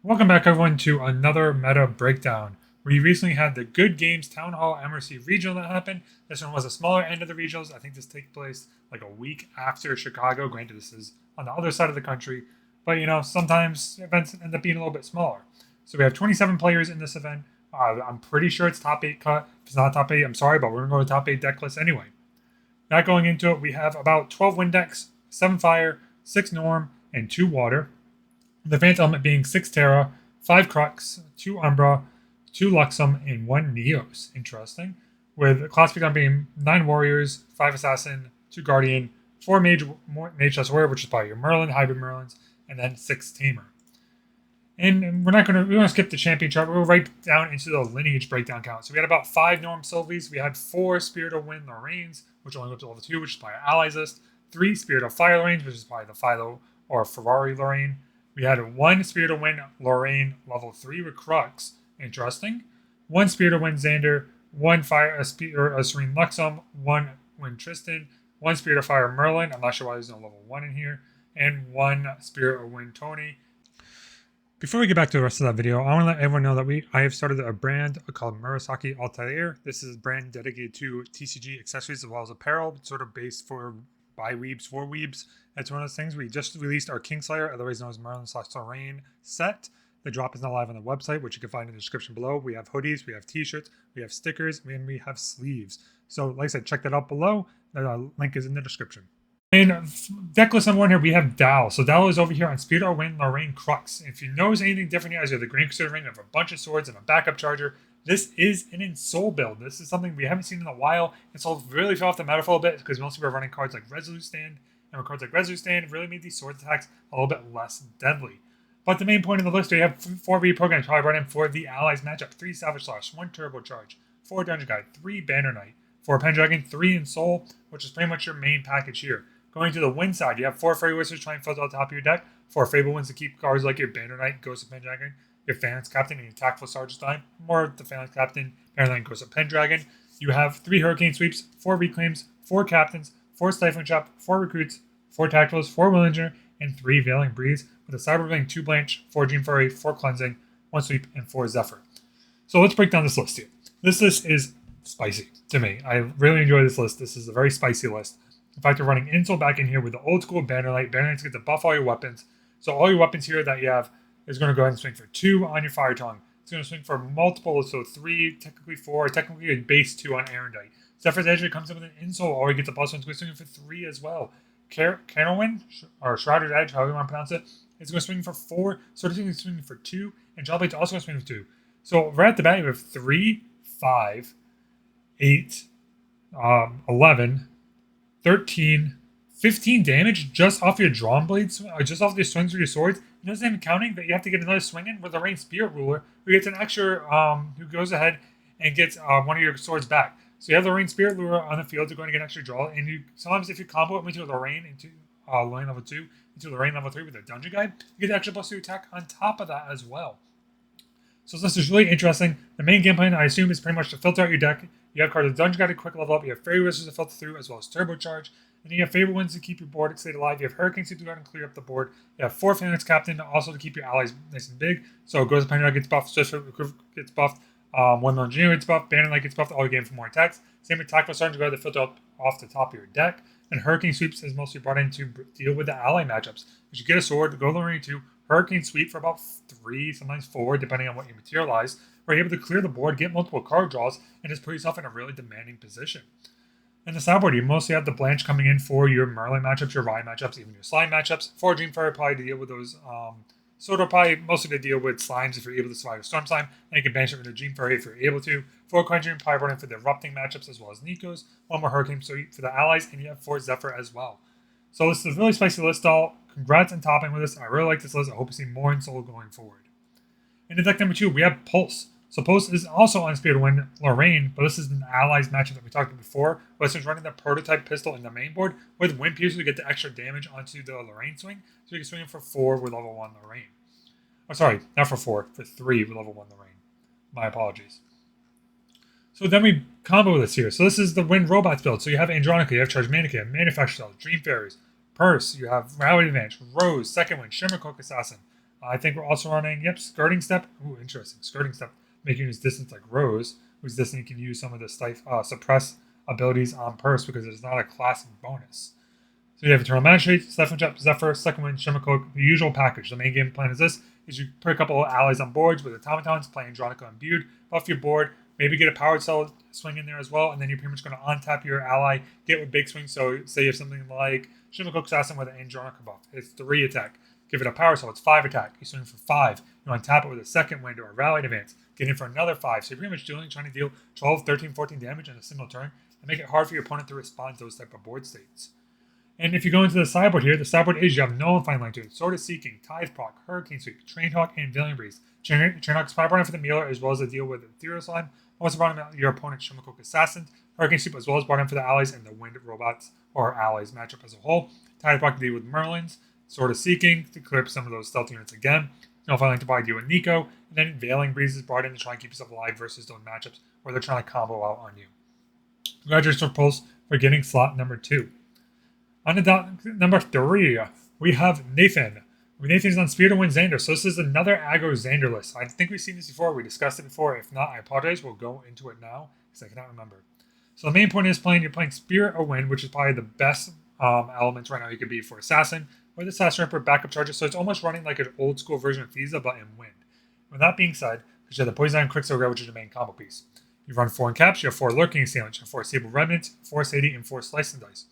Welcome back, everyone, to another meta breakdown. We recently had the Good Games Town Hall MRC regional that happened. This one was a smaller end of the regionals. I think this takes place like a week after Chicago. Granted, this is on the other side of the country, but sometimes events end up being a little bit smaller. So we have 27 players in this event. I'm pretty sure it's top 8 cut. If it's not top 8, I'm sorry, but we're going to go to top 8 deck list anyway. Not going into it, we have about 12 wind decks, 7 fire, 6 norm, and 2 water. The advanced element being 6 Terra, 5 Crux, 2 Umbra, 2 Luxem, and 1 Neos. Interesting. With class breakdown being 9 Warriors, 5 Assassin, 2 Guardian, 4 Mage Plus Warrior, which is probably your Merlin, Hybrid Merlins, and then 6 Tamer. And we want to skip the champion chart. We'll right down into the lineage breakdown count. So we had about 5 Norm Sylvies. We had 4 Spirit of Wind Lorraines, which only went to level 2, which is probably Allies list. 3 Spirit of Fire Lorraines, which is probably the Philo or Ferrari Lorraine. We had 1 Spirit of Wind Lorraine level 3 with Crux. Interesting. 1 Spirit of Wind Zander, 1 Serene Luxem, 1 Wind Tristan, 1 Spirit of Fire Merlin. I'm not sure why there's no level 1 in here. And 1 Spirit of Wind Tony. Before we get back to the rest of that video, I want to let everyone know that I have started a brand called Murasaki Altair. This is a brand dedicated to TCG accessories as well as apparel. It's sort of based by weebs for weebs. It's one of those things. We just released our Kingslayer, otherwise known as Merlin/Lorraine set. The drop is now live on the website, which you can find in the description below. We have hoodies, we have t-shirts, we have stickers, and we have sleeves. So like I said, check that out below. The link is in the description. And deck list number 1 here, we have Dal. So Dal is over here on Spirit of Wind Lorraine Crux. If you notice anything different here, as you have the Green Crusader ring, you have a bunch of swords and a backup charger. This is an Ensoul build. This is something we haven't seen in a while. Ensoul really fell off the meta for a little bit because mostly we're running cards like Resolute Stand. And cards like Resolute Stand really made these sword attacks a little bit less deadly. But the main point of the list, we have 4 reprograms probably brought in for the Allies matchup. 3 Savage Slash, 1 Turbo Charge, 4 Dungeon Guide, 3 Banner Knight, 4 Pendragon, 3 Ensoul, which is pretty much your main package here. Going to the win side, you have 4 Fairy Wizards trying to filter out the top of your deck, 4 Fable Winds to keep cards like your Banner Knight, Ghost of Pendragon, your Phalanx Captain, and your Tactful Sergeant time, more the Phalanx Captain, Banner Knight, Ghost of Pendragon. You have 3 Hurricane Sweeps, 4 Reclaims, 4 Captains, 4 Stifling Trap, 4 Recruits, 4 Tactiles, 4 Willinger, and 3 Veiling Breeze, with a Cyber being 2 Blanche, 4 Dream Furry, 4 Cleansing, 1 Sweep, and 4 Zephyr. So let's break down this list here. This list is spicy to me. I really enjoy this list. This is a very spicy list. In fact, we're running Ensoul back in here with the old school Banner Knight. Banner Knights get to buff all your weapons. So all your weapons here that you have is going to go ahead and swing for 2 on your Fire Tongue. It's going to swing for multiple, so 3, technically 4, technically a base 2 on Erendite. Zephyr's Edge comes in with an Ensoul, or he gets a plus 1, it's going to swing for 3 as well. Carowin, or Shrouded Edge, however you want to pronounce it, it's going to swing for 4, Sword of Swing is swinging for 2, and Jawblade's also going to swing for 2. So right at the bat, you have 3, 5, 8, 11, 13, 15 damage just off your drawn blades, just off the swings with your swords. And that's even counting that you have to get another swing in with a Lorraine Spirit Ruler, who gets an extra, who goes ahead and gets one of your swords back. So you have the Lorraine Spirit Ruler on the field to go and get an extra draw. And you sometimes if you combo it into Lorraine into Lorraine level 2 into Lorraine level 3 with a Dungeon Guide, you get the extra plus 2 attack on top of that as well. So this is really interesting. The main game plan, I assume, is pretty much to filter out your deck. You have cards of Dungeon Guide to quick level up. You have Fairy Wizards to filter through, as well as Turbocharge. And you have Fable Winds to keep your board stayed alive. You have Hurricane Sweep to go ahead and clear up the board. You have 4 Phalanx Captain also to keep your allies nice and big. So Ghost of Pendragon gets buffed, Swift gets buffed, 1 Million Engineer gets buffed, Banner Knight gets buffed all game for more attacks. Same with Tactful Sergeant to go ahead to filter up off the top of your deck. And Hurricane Sweeps is mostly brought in to deal with the ally matchups. You should get a sword, go Lorraine 2, Hurricane Sweep for about 3, sometimes 4, depending on what you materialize, where you're able to clear the board, get multiple card draws, and just put yourself in a really demanding position. In the sideboard, you mostly have the Blanche coming in for your Merlin matchups, your Rye matchups, even your Slime matchups. 4 Dream Fairy probably to deal with those. Sort of probably mostly to deal with Slimes if you're able to survive a Storm Slime. And you can banish it with a Dream Fairy if you're able to. 4 Conjuring probably brought in for the Erupting matchups as well as Nico's. 1 more Hurricane Sweep for the allies, and you have 4 Zephyr as well. So this is a really spicy list all. Congrats on topping with this. I really like this list. I hope to see more Ensoul going forward. In deck number 2, we have Pulse. So Pulse is also on Spirit of Wind Lorraine, but this is an allies matchup that we talked about before. But it's running the prototype pistol in the main board with Wind Piercer to get the extra damage onto the Lorraine swing. So you can swing it for 4 with level 1 Lorraine. Oh, sorry, not for 4, for 3 with level 1 Lorraine. My apologies. So then we combo this here. So this is the Wind Robots build. So you have Andronica, you have Charge Manica, you have Manufacture Cells, Dream Fairies, Purse, you have Rally Advantage, Rose, Second Wind, Shimmer Cloak Assassin, I think we're also running, Skirting Step. Ooh, interesting. Skirting Step, making his distance like Rose, whose distance can use some of the suppress abilities on Purse because it's not a classic bonus. So you have Eternal Magistrate, Second Jump, Zephyr, Second Wind, Shimmercloak, the usual package. The main game plan is this, is you put a couple of allies on boards with automatons, playing Andronica Imbued, buff your board, maybe get a Powered Cell swing in there as well, and then you're pretty much going to untap your ally, get with big swing. So say you have something like Shimmercloak Assassin with an Andronica buff. It's 3 attack. Give it a Power Cell, it's 5 attack. You swing for 5. You untap it with a Second Wind or a Rallied Advance. Get in for another 5. So you're pretty much trying to deal 12, 13, 14 damage in a single turn and make it hard for your opponent to respond to those type of board states. And if you go into the sideboard here, the sideboard is you have no Fine Line to it, Sword of Seeking, Tithe Proc, Hurricane Sweep, Trainhawk, and Valiant Breeze. Trainhawk's sideboard for the Mealer as well as a deal with Ethereal Slime. Also brought in your opponent's Shimmercloak Assassin, Hurricane Sweep as well as brought in for the allies and the Wind Robots or allies matchup as a whole. Tithe Proc to deal with Merlins, Sword of Seeking to clear up some of those stealth units again. No Fine Line to buy deal with Nico, and then Veiling Breeze is brought in to try and keep yourself alive versus those matchups where they're trying to combo out on you. Congratulations to Pulse for getting slot number 2. On the dot number 3, we have Nathan. Nathan's on Spirit of Wind Zander. So this is another Agro Zander list. I think we've seen this before. We discussed it before. If not, I apologize. We'll go into it now because I cannot remember. So the main point is you're playing Spirit of Wind, which is probably the best elements right now you could be for Assassin, or the Assassin Ripper backup charges. So it's almost running like an old school version of Fiza, but in Wind. With that being said, because you have the Poison Iron Quicksilver, which is the main combo piece. You run 4 Encaps, you have 4 Lurking Assailants, you have 4 Sable Remnants, 4 Sadie, and 4 Slice and Dice.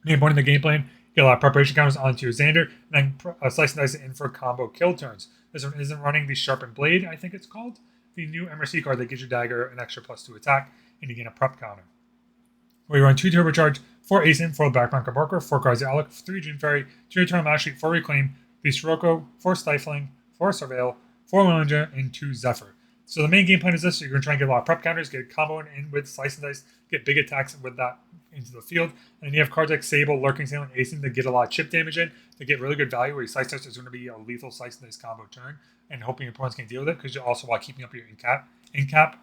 Main point in the game plan, get a lot of preparation counters onto your Zander, and then Slice and Dice it in for combo kill turns. This one isn't running the Sharpened Blade, I think it's called. The new MRC card that gives your dagger an extra +2 attack, and you gain a prep counter. Where you run 2 Turbocharge, 4 Asin, 4 Backmarker Barker, 4 Cards Alec, 3 Dream Fairy, 2 Eternal Magistrate, 4 Reclaim, 3 Sirocco, 4 Stifling, 4 Surveil, 4 Willinger, and 2 Zephyr. So the main game plan is this. So you're going to try and get a lot of prep counters, get a combo in with Slice and Dice, get big attacks with that into the field. And then you have cards like Sable, Lurking Assailant, and Asin to get a lot of chip damage in, to get really good value where your Slice and Dice is going to be a lethal Slice and Dice combo turn, and hoping your opponents can deal with it because you're also while keeping up your in-cap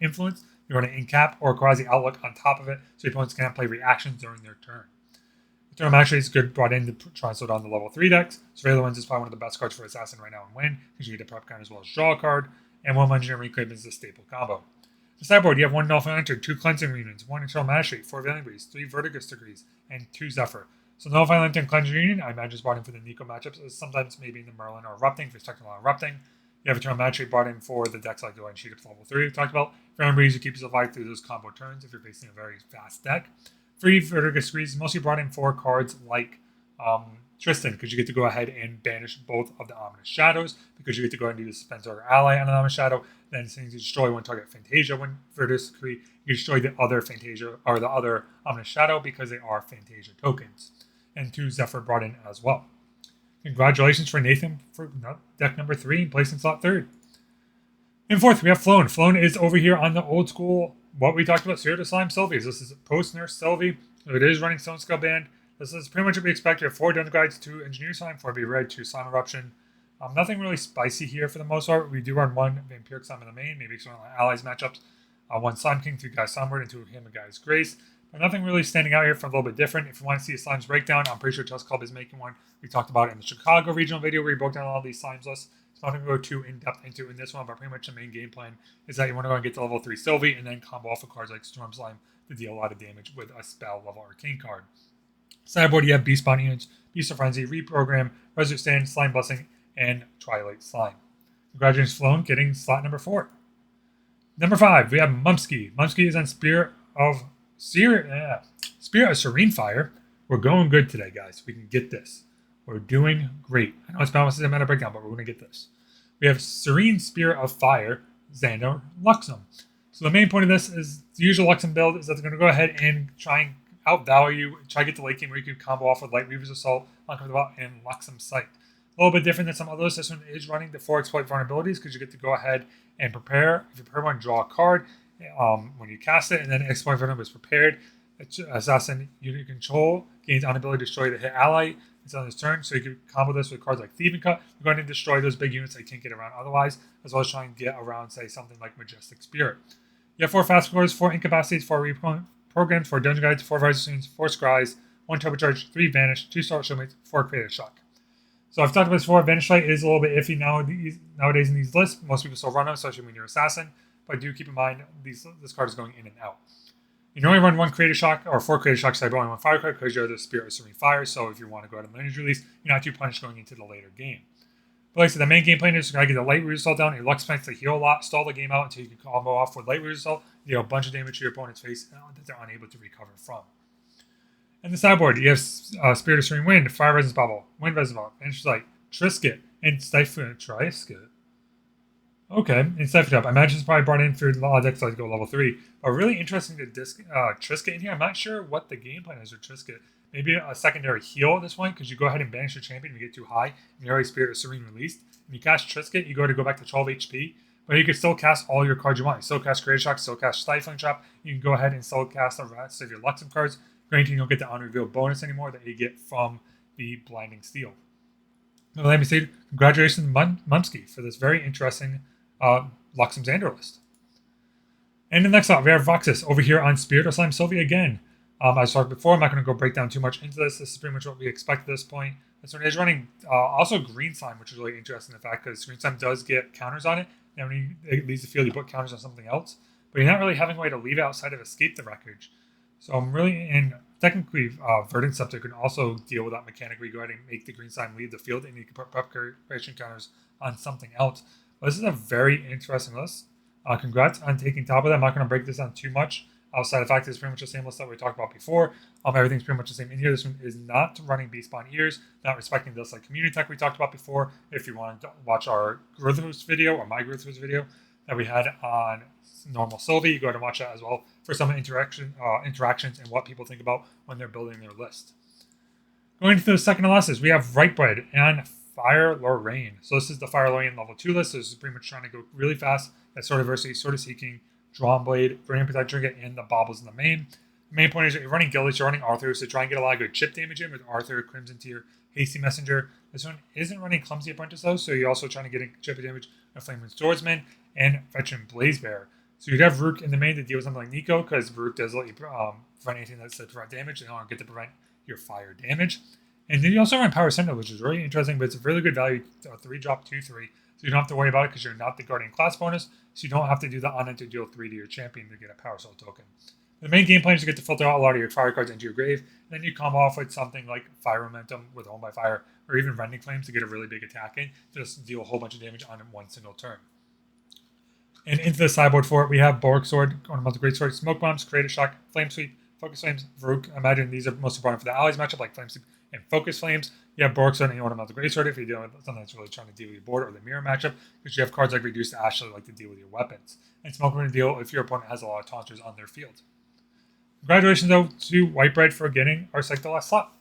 influence. You're going to in-cap or quasi outlook on top of it so your opponents can't play reactions during their turn. Eternal Magistrate is good brought in to try and slow down the level 3 decks. Surveillance Winds is probably one of the best cards for Assassin right now and win because you get a prep counter as well as draw a card. And 1 Engineer Reclaim is the staple combo. The sideboard, you have 1 Nullifying Lantern, 2 Cleansing Reunions, 1 Eternal Magistrate, 4 Veiling Breeze, 3 Vertigus Degrees, and 2 Zephyr. So Nullifying Lantern, Cleansing Reunion, I imagine is brought in for the Nico matchups, sometimes maybe in the Merlin or Erupting, if you're stuck in a lot of Erupting. You have Eternal Magistrate brought in for the decks like the Sheet Up level 3 we talked about. Veiling Breeze, you keep yourself alive through those combo turns if you're facing a very fast deck. 3 Vertigus Degrees, mostly brought in for cards like Tristan, because you get to go ahead and banish both of the Ominous Shadows, because you get to go ahead and do the Dispenser ally on an Ominous Shadow, then as soon as you destroy one target Fantasia when Vertigus Decree, you destroy the other Fantasia, or the other Ominous Shadow, because they are Fantasia tokens. And 2 Zephyr brought in as well. Congratulations for Nathan for deck number 3 and placing slot 3rd. In 4th, we have Flown. Flown is over here on the old school, what we talked about, Spirit of Slime Sylvie. This is post-Nerf Sylvie. It is running Stone Skull Band. This is pretty much what we expect. You have 4 Dungeon Guides, 2 Engineer Slime, 4 Be Red, 2 Slime Eruption. Nothing really spicy here for the most part. We do run 1 Vampiric Slime in the main, maybe some allies matchups. 1 Slime King, 2 Guy's Sunward, and 2 Him and Guy's Grace. But nothing really standing out here for a little bit different. If you want to see a Slimes breakdown, I'm pretty sure Tusk Club is making one. We talked about it in the Chicago regional video where we broke down all these Slimes lists. So I'm not going to go too in-depth into in this one, but pretty much the main game plan is that you want to go and get to level 3 Sylvie and then combo off of cards like Storm Slime to deal a lot of damage with a spell level Arcane card. Sideboard, you have Beast Spawn Units, Beast of Frenzy, Reprogram, Resolute Stand, Slime Blessing, and Twilight Slime. Congratulations, Flown, getting slot number 4. Number 5, we have Mumsky. Mumsky is on Spirit of Serene Fire. We're going good today, guys. We can get this. We're doing great. I know it's balanced in meta breakdown, but we're going to get this. We have Serene Spirit of Fire, Zander, Luxem. So the main point of this is the usual Luxem build is that they're going to go ahead and try and outvalue you, try to get the late game where you can combo off with Light Weaver's Assault, Uncomfortable, and Luxem Sight. A little bit different than some others. This one is running the 4 Exploit Vulnerabilities because you get to go ahead and prepare. If you prepare one, draw a card when you cast it, and then Exploit Vulnerability is prepared. Assassin unit control gains on ability to destroy the hit ally. It's on his turn, so you can combo this with cards like Thieving Cut. You're going to destroy those big units that can't get around otherwise, as well as try and get around, say, something like Majestic Spirit. You have 4 Fast Scores, 4 Incapacitates, 4 Reprograms, 4 Dungeon Guides, 4 Visor Scenes, 4 Scries, 1 Turbocharge, 3 Vanish, 2 Star Showmates, 4 Creative Shock. So I've talked about this before. Vanish Light is a little bit iffy nowadays in these lists. Most people still run them, especially when you're Assassin. But do keep in mind this card is going in and out. You can only run 1 Creative Shock, or 4 Creative Shocks, but only 1 Fire card because you're the Spirit of Serene Fire. So if you want to go ahead and lineage release, you're not too punished going into the later game. But like I said, the main game plan is to get the Light Root Assault down. A Luxem to heal a lot, stall the game out until you can combo off with Light Root Assault, deal a bunch of damage to your opponent's face that they're unable to recover from. In the sideboard, you have Spirit of Serene Wind, Fire Resonance Bubble, Wind Resonance Bubble, Vanish Light, Trisket, and Stifle Trisket. Okay, and Stifle Up. I imagine it's probably brought in for a lot of decks like go level 3. But really interesting to Trisket in here. I'm not sure what the game plan is with Trisket. Maybe a secondary heal at this point, because you go ahead and banish your champion and you get too high, and you already Spirit of Serene released. And you cast Trisket, you go back to 12 HP, but you can still cast all your cards you want. You still cast Creative Shock, still cast Stifling Trap. You can go ahead and still cast the rest of your Luxem cards. Granted, you don't get the unrevealed bonus anymore that you get from the Blinding Steel. Now, let me say congratulations, Mumsky, for this very interesting Luxem Zander list. And the next up, we have Voxus over here on Spirit of Slime Sylvie again. As I talked before, I'm not going to go break down too much into this. This is pretty much what we expect at this point. This one is running also Green Slime, which is really interesting in fact, because Green Slime does get counters on it. And when it leaves the field, you put counters on something else. But you're not really having a way to leave it outside of Escape the Wreckage. So I'm really in. Technically, Verdant Scepter can also deal with that mechanic where you go ahead and make the Green Slime leave the field and you can put preparation counters on something else. But this is a very interesting list. Congrats on taking top of that. I'm not going to break this down too much outside of the fact that it's pretty much the same list that we talked about before. Everything's pretty much the same in here. This one is not running Beast Spawn Ears, not respecting this like community tech we talked about before. If you want to watch our Growth Boost video or my Growth Boost video that we had on normal Sylvie, you go ahead and watch that as well for some interactions and what people think about when they're building their list. Going into the second to last, we have Rightbred and Fire Lorraine. So this is the Fire Lorraine level 2 list. So this is pretty much trying to go really fast at Sword of Adversity, Sword of Seeking, Drawn Blade, Brilliant Protect Trinket, and the Baubles in the main. The main point is that you're running Gildies, you're running Arthur, so try and get a lot of good chip damage in with Arthur, Crimson Tear, Hasty Messenger. This one isn't running Clumsy Apprentice though, so you're also trying to get in chip damage with Flaming Swordsman and Veteran Blaze Bear. So you'd have Rook in the main to deal with something like Nico, because Rook does let you prevent anything that's to prevent damage, and you don't get to prevent your fire damage. And then you also run Power Sentinel, which is really interesting, but it's a really good value, 3-drop, 2-3. So you don't have to worry about it because you're not the Guardian class bonus, so you don't have to do the unentered deal 3 to your champion to get a Power Soul token. The main game plan is to get to filter out a lot of your fire cards into your grave, and then you come off with something like Fire Momentum with Owned by Fire, or even Rending Flames to get a really big attack in, to just deal a whole bunch of damage on one single turn. And into the sideboard for it, we have Borg Sword, Ornamental Greatsword, Smoke Bombs, Creative Shock, Flame Sweep, Focus Flames, Varuk. I imagine these are most important for the allies matchup, like Flame Sweep and Focus Flames. You have Borg Sword and Ornamental Greatsword if you're dealing with something that's really trying to deal with your board, or the mirror matchup, because you have cards like Reduce to Ash that like to deal with your weapons. And Smoke Bomb to deal if your opponent has a lot of taunters on their field. Congratulations, though, to Whitebread for getting our second to last slot.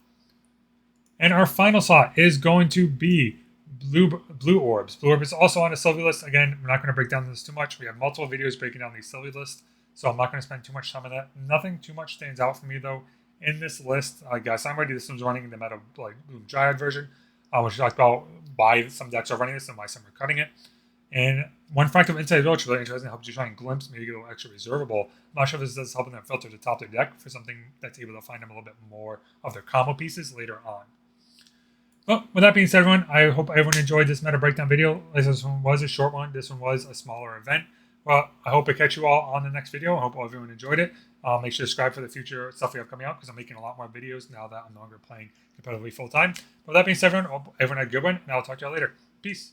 And our final slot is going to be Blue Orbs. Blue Orbs is also on the Sylvie list. Again, we're not going to break down this too much. We have multiple videos breaking down these Sylvie lists, so I'm not going to spend too much time on that. Nothing too much stands out for me, though, in this list. Guys, I'm ready. This one's running the meta Bloom Dryad version, which we talked about why some decks are running this and why some are cutting it. And one Fractal Insight as well, which is really interesting. It helps you try and glimpse, maybe get a little extra reservable. I'm not sure if this is helping them filter the top of their deck for something that's able to find them a little bit more of their combo pieces later on. Well, with that being said, everyone, I hope everyone enjoyed this meta breakdown video. This one was a short one. This one was a smaller event. Well, I hope to catch you all on the next video. I hope everyone enjoyed it. Make sure to subscribe for the future stuff we have coming out, because I'm making a lot more videos now that I'm no longer playing competitively full time. With that being said, everyone, hope everyone had a good one, and I'll talk to y'all later. Peace.